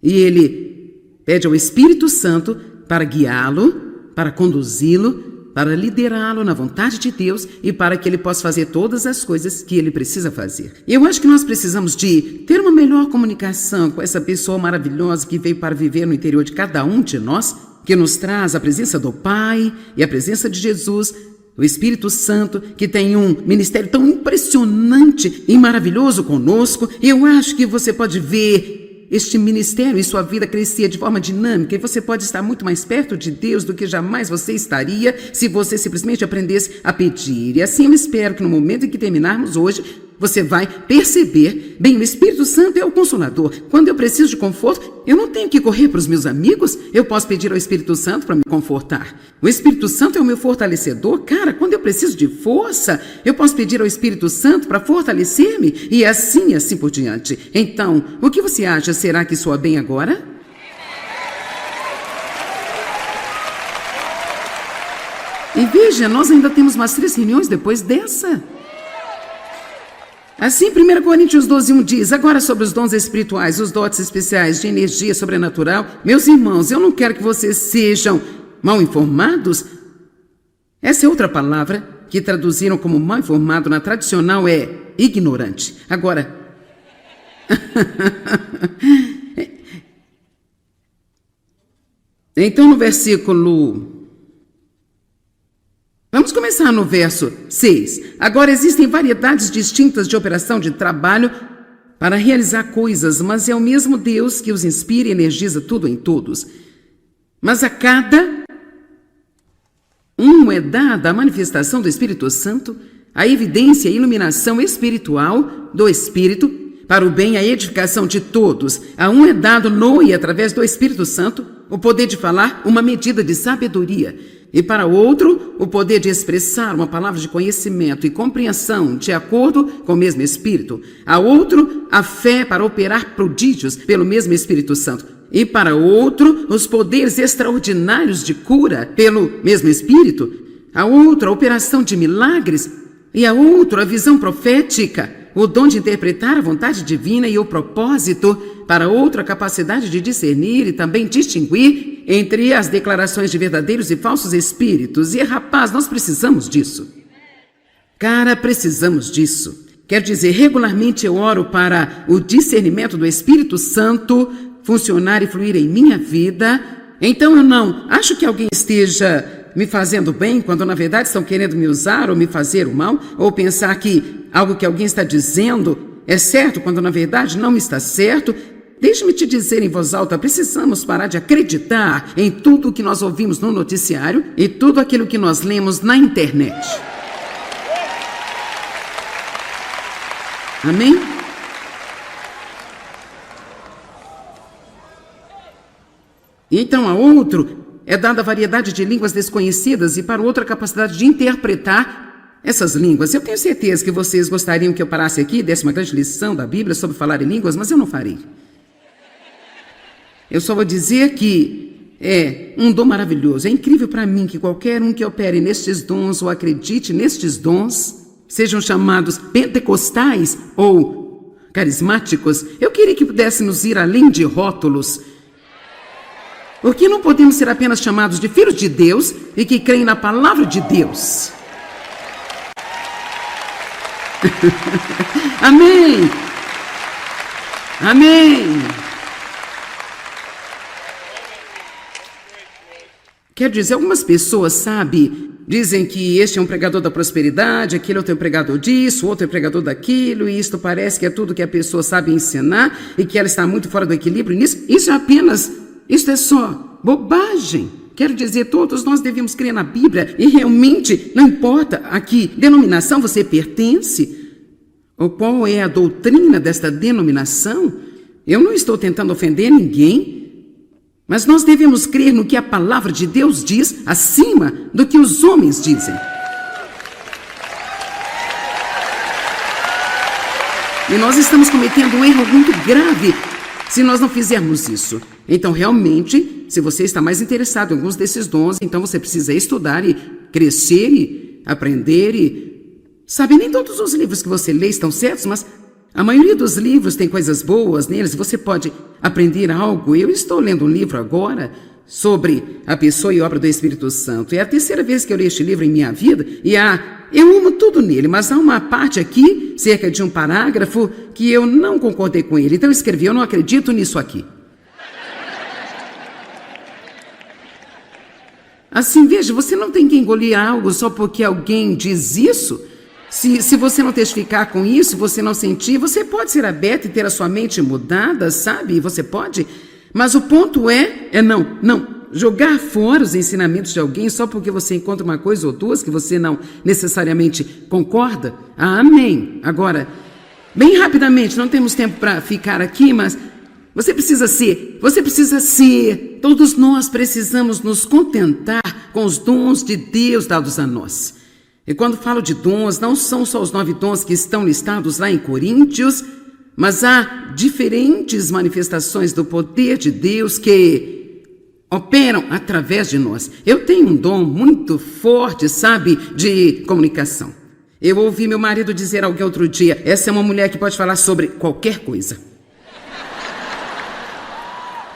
e ele pede ao Espírito Santo para guiá-lo, para conduzi-lo, para liderá-lo na vontade de Deus e para que ele possa fazer todas as coisas que ele precisa fazer. Eu acho que nós precisamos de ter uma melhor comunicação com essa pessoa maravilhosa que veio para viver no interior de cada um de nós, que nos traz a presença do Pai e a presença de Jesus, o Espírito Santo, que tem um ministério tão impressionante e maravilhoso conosco. Eu acho que você pode ver este ministério e sua vida crescer de forma dinâmica, e você pode estar muito mais perto de Deus do que jamais você estaria se você simplesmente aprendesse a pedir. E assim eu espero que no momento em que terminarmos hoje, você vai perceber, bem, o Espírito Santo é o Consolador. Quando eu preciso de conforto, eu não tenho que correr para os meus amigos, eu posso pedir ao Espírito Santo para me confortar. O Espírito Santo é o meu fortalecedor. Cara, quando eu preciso de força, eu posso pedir ao Espírito Santo para fortalecer-me e assim por diante. Então, o que você acha? Será que soa bem agora? E veja, nós ainda temos mais 3 reuniões depois dessa. Assim, 1 Coríntios 12:1 diz, agora sobre os dons espirituais, os dotes especiais de energia sobrenatural. Meus irmãos, eu não quero que vocês sejam mal informados. Essa é outra palavra que traduziram como mal informado na tradicional é ignorante. Agora, então no versículo... Vamos começar no verso 6. Agora existem variedades distintas de operação de trabalho para realizar coisas, mas é o mesmo Deus que os inspira e energiza tudo em todos. Mas a cada um é dada a manifestação do Espírito Santo, a evidência e a iluminação espiritual do Espírito, para o bem e a edificação de todos. A um é dado no e através do Espírito Santo o poder de falar uma medida de sabedoria, e para outro o poder de expressar uma palavra de conhecimento e compreensão de acordo com o mesmo Espírito. A outro a fé para operar prodígios pelo mesmo Espírito Santo. E para outro os poderes extraordinários de cura pelo mesmo Espírito. A outro a operação de milagres. E a outro a visão profética, o dom de interpretar a vontade divina e o propósito. Para outro a capacidade de discernir e também distinguir entre as declarações de verdadeiros e falsos espíritos. E rapaz, nós precisamos disso. Cara, precisamos disso. Quer dizer, regularmente eu oro para o discernimento do Espírito Santo funcionar e fluir em minha vida. Então eu não acho que alguém esteja me fazendo bem, quando na verdade estão querendo me usar ou me fazer o mal, ou pensar que algo que alguém está dizendo é certo, quando na verdade não está certo. Deixe-me te dizer em voz alta, precisamos parar de acreditar em tudo o que nós ouvimos no noticiário e tudo aquilo que nós lemos na internet. Amém? E então a outro é dada a variedade de línguas desconhecidas e para o outro a capacidade de interpretar essas línguas. Eu tenho certeza que vocês gostariam que eu parasse aqui e desse uma grande lição da Bíblia sobre falar em línguas, mas eu não farei. Eu só vou dizer que é um dom maravilhoso. É incrível para mim que qualquer um que opere nestes dons ou acredite nestes dons, sejam chamados pentecostais ou carismáticos, eu queria que pudéssemos ir além de rótulos. Porque não podemos ser apenas chamados de filhos de Deus e que creem na palavra de Deus. Amém. Amém. Quer dizer, algumas pessoas, dizem que este é um pregador da prosperidade, aquele outro é um pregador disso, outro é um pregador daquilo, e isto parece que é tudo que a pessoa sabe ensinar e que ela está muito fora do equilíbrio nisso. Isso é só bobagem. Quero dizer, todos nós devemos crer na Bíblia e realmente, não importa a que denominação você pertence ou qual é a doutrina desta denominação, eu não estou tentando ofender ninguém, mas nós devemos crer no que a palavra de Deus diz acima do que os homens dizem. E nós estamos cometendo um erro muito grave se nós não fizermos isso. Então, realmente, se você está mais interessado em alguns desses dons, então você precisa estudar e crescer e aprender e... Sabe, nem todos os livros que você lê estão certos, mas a maioria dos livros tem coisas boas neles, você pode aprender algo. Eu estou lendo um livro agora sobre a pessoa e obra do Espírito Santo. É a terceira vez que eu leio este livro em minha vida e eu amo tudo nele, mas há uma parte aqui, cerca de um parágrafo, que eu não concordei com ele. Então eu escrevi, eu não acredito nisso aqui. Assim, veja, você não tem que engolir algo só porque alguém diz isso. Se você não testificar com isso, você não sentir, você pode ser aberto e ter a sua mente mudada, sabe? Você pode. Mas o ponto é não jogar fora os ensinamentos de alguém só porque você encontra uma coisa ou duas que você não necessariamente concorda. Amém. Agora, Bem rapidamente, não temos tempo para ficar aqui, mas você precisa ser. Todos nós precisamos nos contentar com os dons de Deus dados a nós. E quando falo de dons, não são só os 9 dons que estão listados lá em Coríntios, mas há diferentes manifestações do poder de Deus que operam através de nós. Eu tenho um dom muito forte, sabe, de comunicação. Eu ouvi meu marido dizer a alguém outro dia, essa é uma mulher que pode falar sobre qualquer coisa.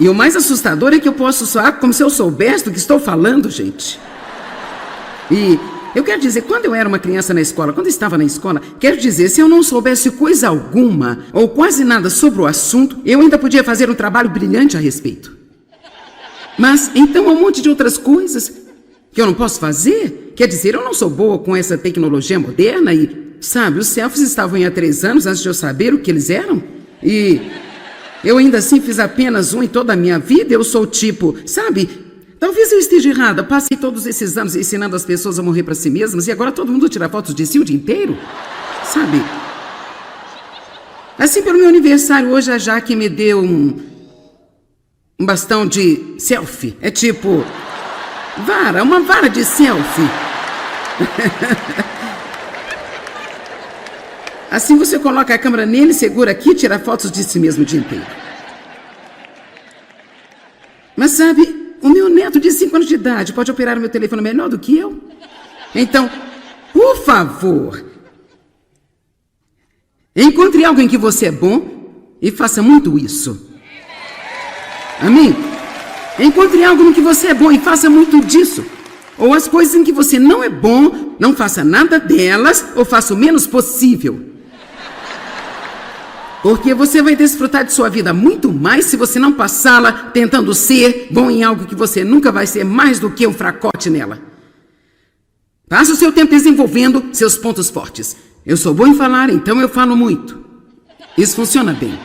E o mais assustador é que eu posso soar como se eu soubesse do que estou falando, gente. E eu quero dizer, quando eu era uma criança na escola, quando eu estava na escola, quero dizer, se eu não soubesse coisa alguma ou quase nada sobre o assunto, eu ainda podia fazer um trabalho brilhante a respeito. Mas, então, há um monte de outras coisas que eu não posso fazer. Quer dizer, eu não sou boa com essa tecnologia moderna e, sabe, os selfies estavam aí há 3 anos antes de eu saber o que eles eram. E eu ainda assim fiz apenas um em toda a minha vida. Eu sou tipo, sabe, talvez eu esteja errada. Passei todos esses anos ensinando as pessoas a morrer para si mesmas e agora todo mundo tira fotos de si o dia inteiro, sabe? Assim, pelo meu aniversário hoje, a Jaque me deu um bastão de selfie. É tipo, uma vara de selfie. Assim você coloca a câmera nele, segura aqui e tira fotos de si mesmo o dia inteiro. Mas sabe, o meu neto de 5 anos de idade pode operar o meu telefone melhor do que eu. Então, por favor, encontre algo em que você é bom e faça muito isso. Amém? Encontre algo no que você é bom e faça muito disso. Ou as coisas em que você não é bom, não faça nada delas ou faça o menos possível. Porque você vai desfrutar de sua vida muito mais se você não passá-la tentando ser bom em algo que você nunca vai ser mais do que um fracote nela. Passa o seu tempo desenvolvendo seus pontos fortes. Eu sou bom em falar, então eu falo muito. Isso funciona bem.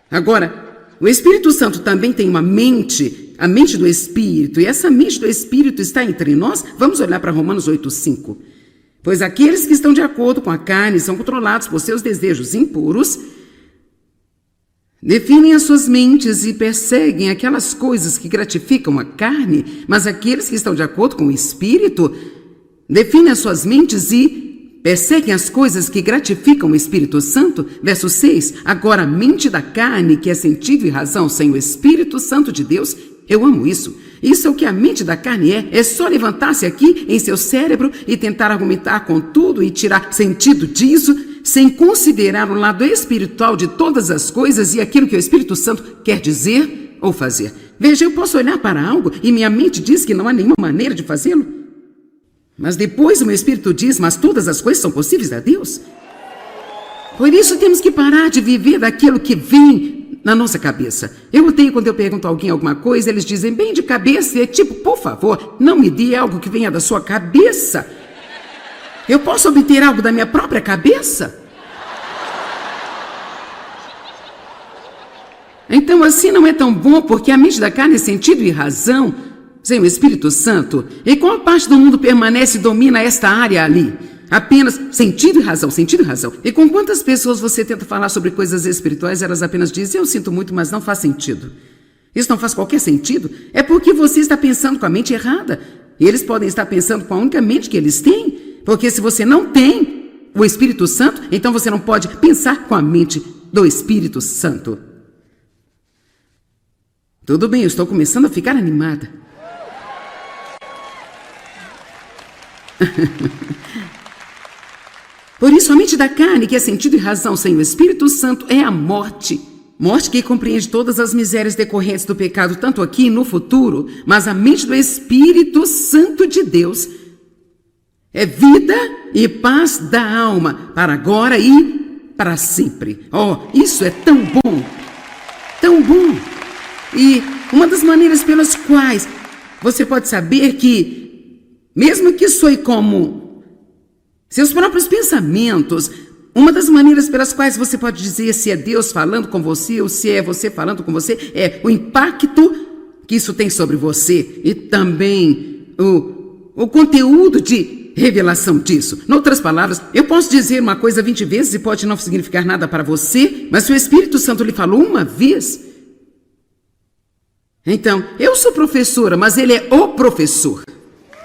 Agora, o Espírito Santo também tem uma mente, a mente do Espírito, e essa mente do Espírito está entre nós. Vamos olhar para Romanos 8:5. Pois aqueles que estão de acordo com a carne são controlados por seus desejos impuros, definem as suas mentes e perseguem aquelas coisas que gratificam a carne, mas aqueles que estão de acordo com o Espírito definem as suas mentes e perseguem as coisas que gratificam o Espírito Santo. Verso 6, agora a mente da carne, que é sentido e razão sem o Espírito Santo de Deus, eu amo isso. Isso é o que a mente da carne é. É só levantar-se aqui em seu cérebro e tentar argumentar com tudo e tirar sentido disso, sem considerar o lado espiritual de todas as coisas e aquilo que o Espírito Santo quer dizer ou fazer. Veja, eu posso olhar para algo e minha mente diz que não há nenhuma maneira de fazê-lo. Mas depois o meu espírito diz, mas todas as coisas são possíveis a Deus. Por isso temos que parar de viver daquilo que vem na nossa cabeça. Eu odeio quando eu pergunto a alguém alguma coisa, eles dizem bem de cabeça, e é tipo, por favor, não me dê algo que venha da sua cabeça. Eu posso obter algo da minha própria cabeça? Então assim não é tão bom, porque a mente da carne é sentido e razão sem o Espírito Santo. E qual parte do mundo permanece e domina esta área ali? Apenas sentido e razão, sentido e razão. E com quantas pessoas você tenta falar sobre coisas espirituais, elas apenas dizem, eu sinto muito, mas não faz sentido. Isso não faz qualquer sentido. É porque você está pensando com a mente errada. E eles podem estar pensando com a única mente que eles têm. Porque se você não tem o Espírito Santo, então você não pode pensar com a mente do Espírito Santo. Tudo bem, eu estou começando a ficar animada. Por isso, a mente da carne, que é sentido e razão sem o Espírito Santo, é a morte. Morte que compreende todas as misérias decorrentes do pecado, tanto aqui e no futuro. Mas a mente do Espírito Santo de Deus é vida e paz da alma, para agora e para sempre. Oh, isso é tão bom, tão bom. E uma das maneiras pelas quais você pode saber que, mesmo que soe como seus próprios pensamentos, uma das maneiras pelas quais você pode dizer se é Deus falando com você ou se é você falando com você, é o impacto que isso tem sobre você e também o conteúdo de revelação disso. Em outras palavras, eu posso dizer uma coisa 20 vezes e pode não significar nada para você, mas se o Espírito Santo lhe falou uma vez... Então, eu sou professora, mas ele é o professor.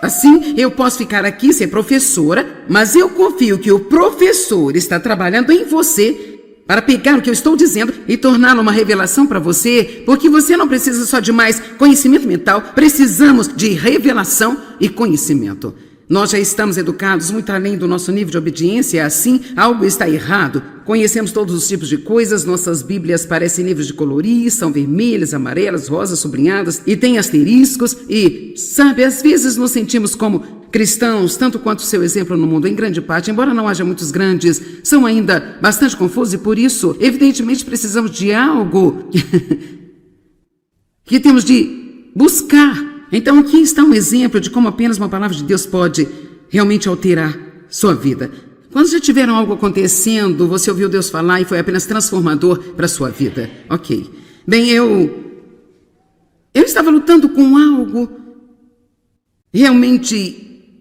Assim, eu posso ficar aqui ser professora, mas eu confio que o professor está trabalhando em você para pegar o que eu estou dizendo e torná-lo uma revelação para você, porque você não precisa só de mais conhecimento mental, precisamos de revelação e conhecimento. Nós já estamos educados muito além do nosso nível de obediência, assim, algo está errado. Conhecemos todos os tipos de coisas, nossas bíblias parecem livros de colorir, são vermelhas, amarelas, rosas, sublinhadas e têm asteriscos e, sabe, às vezes nos sentimos como cristãos, tanto quanto o seu exemplo no mundo, em grande parte, embora não haja muitos grandes, são ainda bastante confusos e por isso, evidentemente, precisamos de algo que temos de buscar. Então aqui está um exemplo de como apenas uma palavra de Deus pode realmente alterar sua vida. Quando já tiveram algo acontecendo, você ouviu Deus falar e foi apenas transformador para a sua vida. Ok. Bem, eu estava lutando com algo, realmente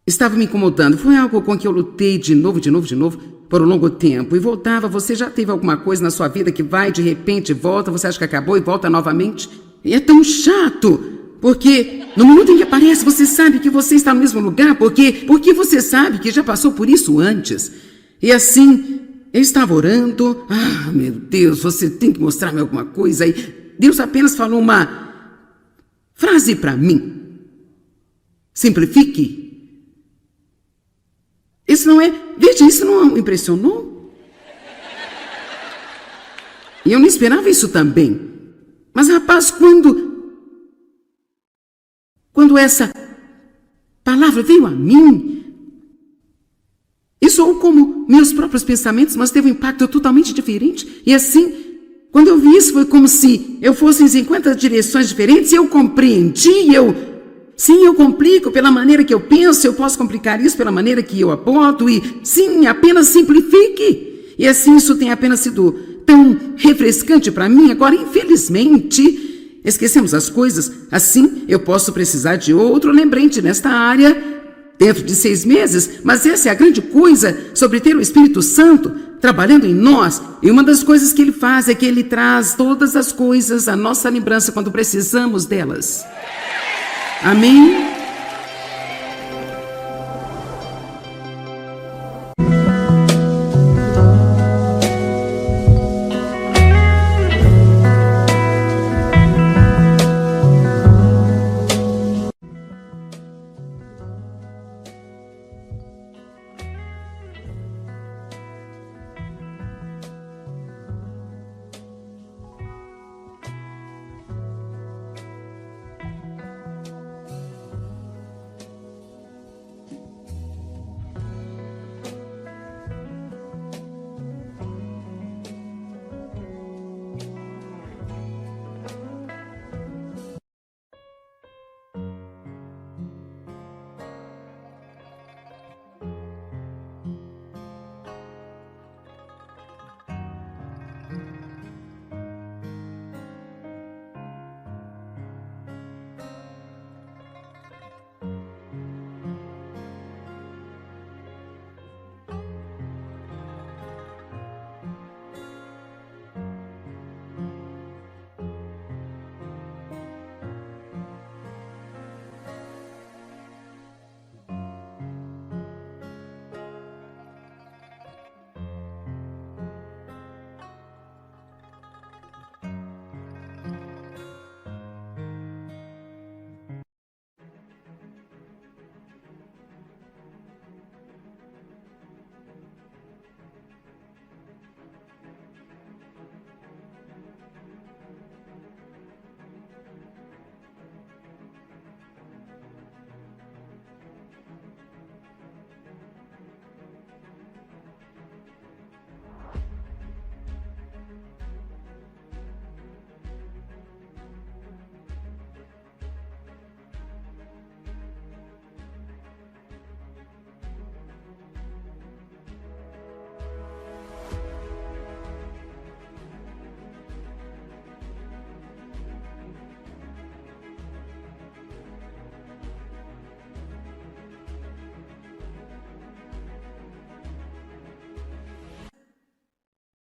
estava me incomodando. Foi algo com que eu lutei de novo, por um longo tempo. E voltava, você já teve alguma coisa na sua vida que vai, de repente, volta, você acha que acabou e volta novamente? E é tão chato, porque no minuto em que aparece, você sabe que você está no mesmo lugar, porque você sabe que já passou por isso antes. E assim, eu estava orando, meu Deus, você tem que mostrar-me alguma coisa. E Deus apenas falou uma frase para mim. Simplifique. Isso não é, veja, isso não me impressionou? E eu não esperava isso também. Mas, rapaz, quando essa palavra veio a mim, isso soou como meus próprios pensamentos, mas teve um impacto totalmente diferente. E assim, quando eu vi isso, foi como se eu fosse em 50 direções diferentes e eu compreendi, sim, eu complico pela maneira que eu penso, eu posso complicar isso pela maneira que eu abordo e, sim, apenas simplifique. E assim, isso tem apenas sido tão refrescante para mim. Agora, infelizmente, esquecemos as coisas. Assim, eu posso precisar de outro lembrete nesta área dentro de 6 meses, mas essa é a grande coisa sobre ter o Espírito Santo trabalhando em nós. E uma das coisas que ele faz é que ele traz todas as coisas à nossa lembrança quando precisamos delas. Amém?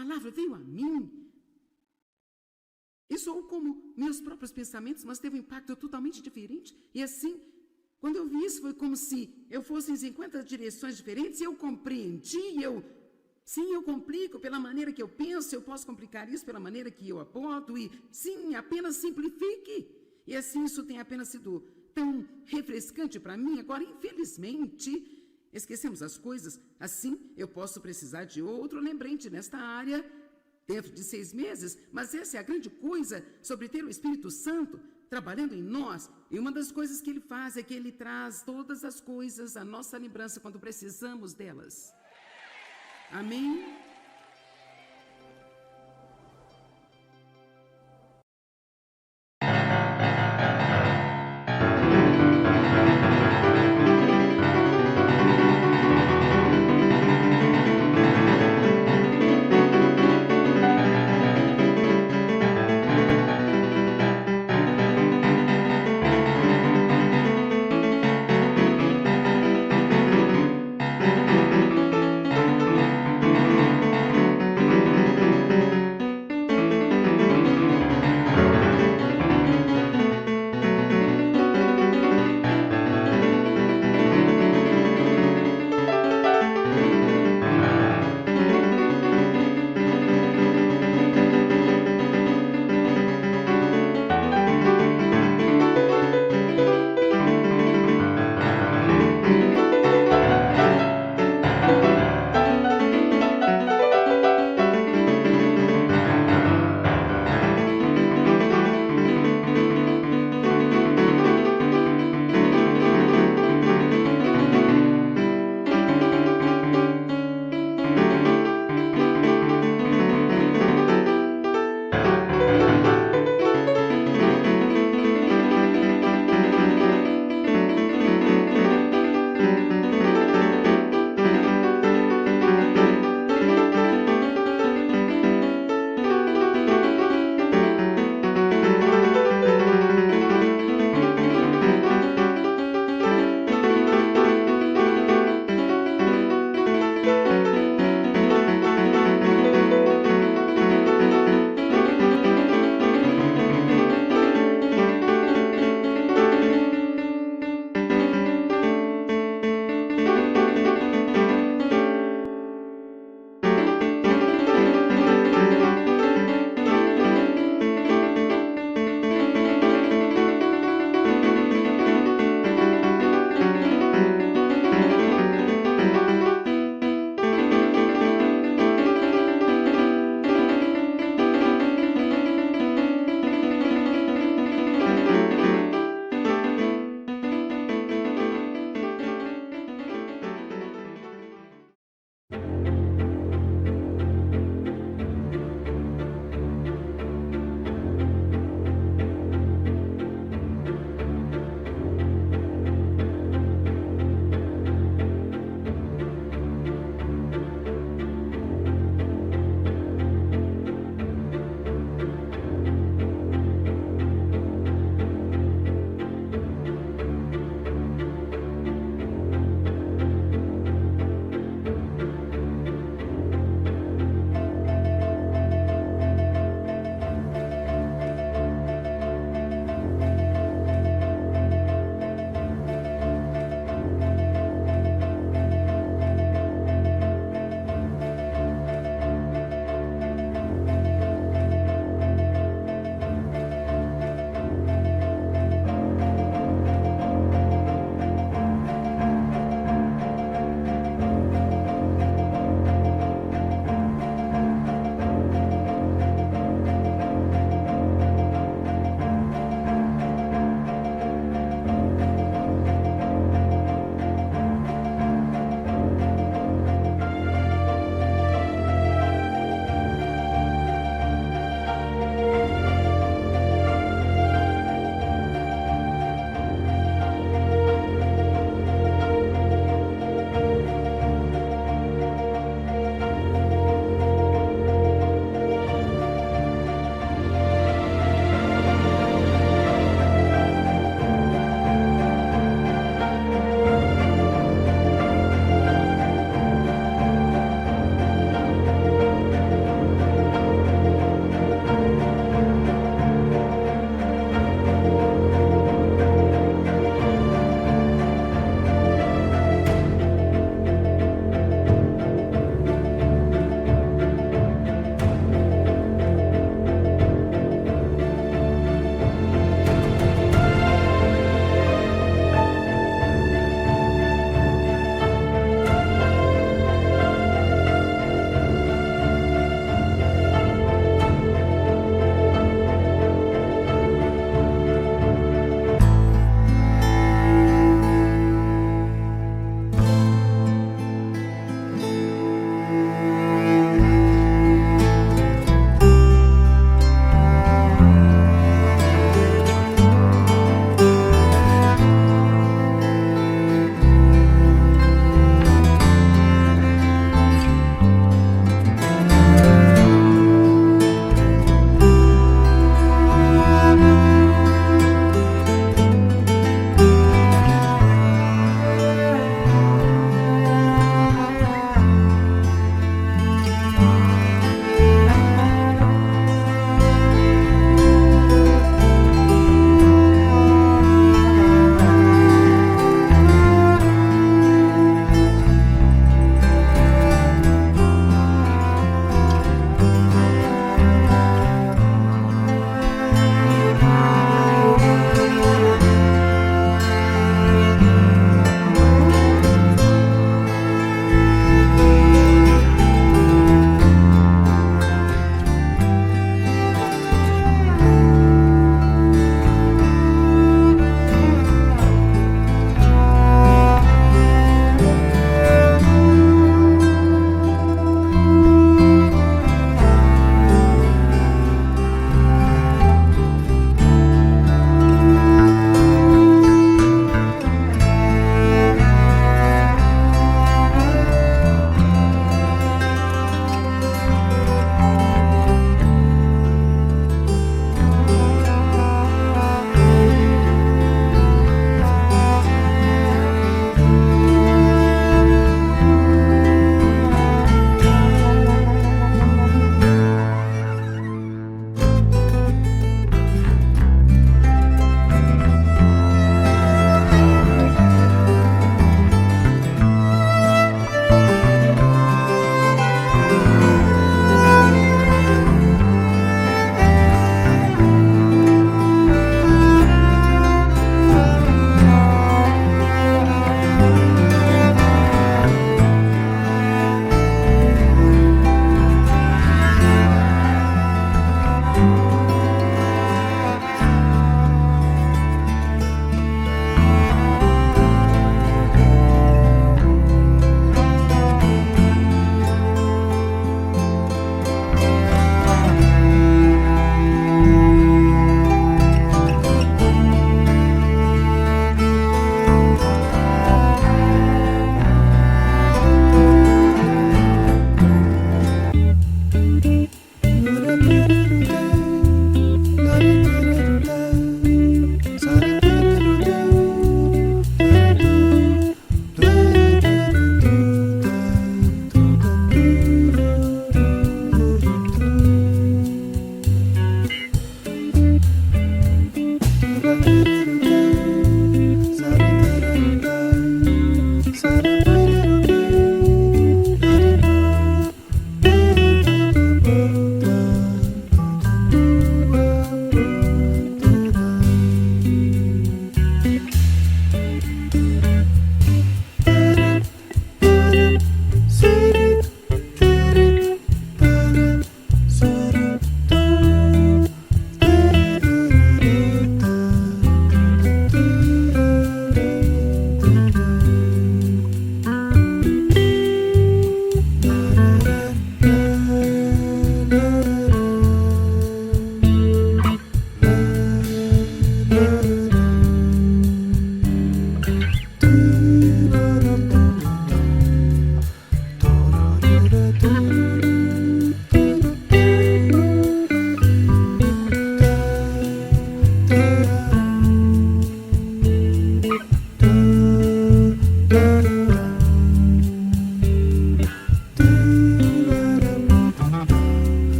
palavra veio a mim. E soou como meus próprios pensamentos, mas teve um impacto totalmente diferente. E assim, quando eu vi isso, foi como se eu fosse em 50 direções diferentes e eu compreendi, sim, eu complico pela maneira que eu penso, eu posso complicar isso pela maneira que eu abordo e, sim, apenas simplifique. E assim, isso tem apenas sido tão refrescante para mim. Agora, infelizmente, esquecemos as coisas. Assim, eu posso precisar de outro lembrete nesta área dentro de 6 meses, mas essa é a grande coisa sobre ter o Espírito Santo trabalhando em nós. E uma das coisas que ele faz é que ele traz todas as coisas à nossa lembrança quando precisamos delas. Amém?